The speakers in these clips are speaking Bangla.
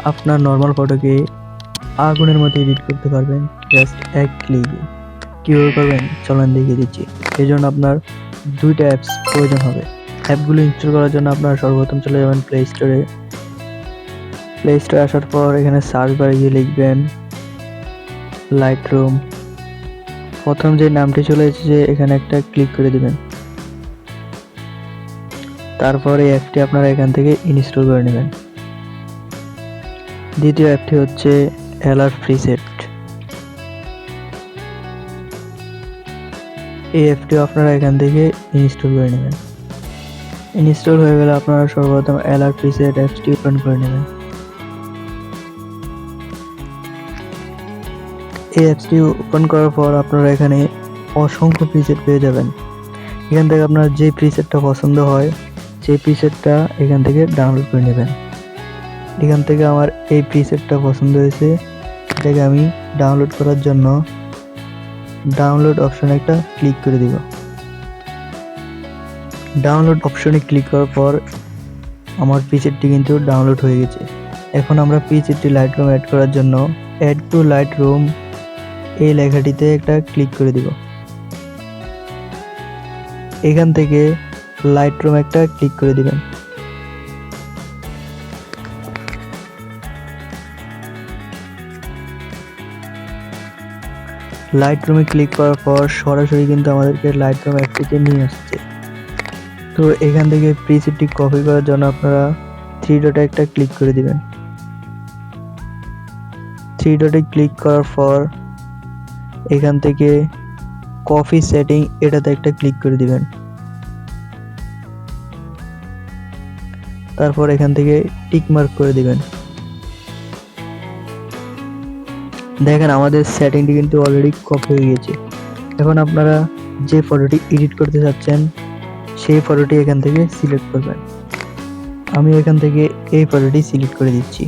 আপনার নর্মাল ফটোকে আগুনের মতো এডিট করতে পারবেন জাস্ট এক ক্লিকে। কীভাবে করবেন চলেন দেখিয়ে দিচ্ছি। এই জন্য আপনার দুইটা অ্যাপস প্রয়োজন হবে। অ্যাপগুলো ইনস্টল করার জন্য আপনারা সর্বপ্রথম চলে যাবেন প্লে স্টোরে। প্লে স্টোরে আসার পর এখানে সার্চ বারে গিয়ে লিখবেন লাইটরুম। প্রথম যে নামটি চলে এসেছে এখানে একটা ক্লিক করে দিবেন। তারপরে এই অ্যাপটি আপনারা এখান থেকে ইনস্টল করে নেবেন। দ্বিতীয় অ্যাপটি হচ্ছে এলআর প্রিসেট। এই অ্যাপটি আপনারা এখান থেকে ইনস্টল করে নেবেন। ইনস্টল হয়ে গেলে আপনারা সর্বপ্রথম এলআর প্রিসেট অ্যাপসটি ওপেন করে নেবেন। এই অ্যাপসটি ওপেন করার পর আপনারা এখানে অসংখ্য প্রিসেট পেয়ে যাবেন। এখান থেকে আপনার যে প্রিসেটটা পছন্দ হয় সেই প্রিসেটটা এখান থেকে ডাউনলোড করে নেবেন। এখান থেকে আমার এই প্রিসেটটা পছন্দ হয়েছে, এটাকে আমি ডাউনলোড করার জন্য ডাউনলোড অপশনে একটা ক্লিক করে দিব। ডাউনলোড অপশনে ক্লিক করার পর আমার প্রিসেটটি কিন্তু ডাউনলোড হয়ে গেছে। এখন আমরা প্রিসেটটি লাইটরুম অ্যাড করার জন্য অ্যাড টু লাইটরুম এই লেখাটিতে একটা ক্লিক করে দিব। এখান থেকে লাইটরুম একটা ক্লিক করে দিবেন। লাইটরুমে ক্লিক করার পর সরাসরি কিন্তু আমাদেরকে লাইটরুম অ্যাপটিতে নিয়ে আসছে। তো এখান থেকে প্রিসেটটি কপি করার জন্য আপনারা থ্রি ডটে একটা ক্লিক করে দিবেন। থ্রি ডটে ক্লিক করার পর এখান থেকে কপি সেটিং এটাতে একটা ক্লিক করে দিবেন। তারপর এখান থেকে টিক মার্ক করে দিবেন। দেখেন আমাদের সেটিংটি কিন্তু অলরেডি কপি হয়ে গেছে। এখন আপনারা যে ফটোটি এডিট করতে চাচ্ছেন সেই ফটোটি এখান থেকে সিলেক্ট করবেন। আমি এখান থেকে এই ফটোটি সিলেক্ট করে দিচ্ছি।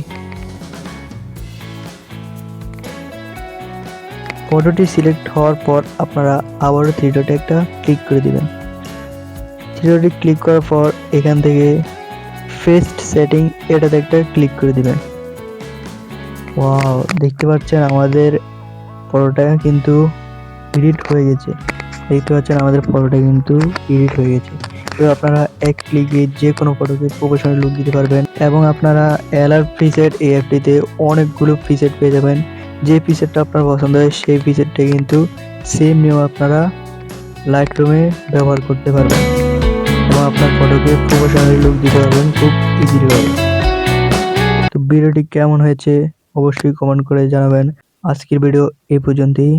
ফটোটি সিলেক্ট হওয়ার পর আপনারা আবারও থ্রি ডটে একটা ক্লিক করে দিবেন। থ্রি ডটে ক্লিক করার পর এখান থেকে ফেস্ট সেটিং এটাতে একটা ক্লিক করে দিবেন। ওয়াও, দেখতে পাচ্ছেন আমাদের ফটোটা কিন্তু এডিট হয়ে গেছে। তো আপনারা এক ক্লিকে যে কোনো ফটোকে প্রফেশনাল লুক দিতে পারবেন এবং আপনারা এলআর প্রিসেট এই অ্যাপটিতে অনেকগুলো প্রিসেট পেয়ে যাবেন। যে প্রিসেটটা আপনার পছন্দ হয় সেই প্রিসেটটা কিন্তু সেম নিয়ম আপনারা লাইটরুমে ব্যবহার করতে পারবেন এবং আপনার ফটোকে প্রফেশনাল লুক দিতে পারবেন খুব ইজিলিভাবে। তো ভিডিওটি কেমন হয়েছে অবশ্যই কমেন্ট করে জানাবেন। আজকের ভিডিও এই পর্যন্তই।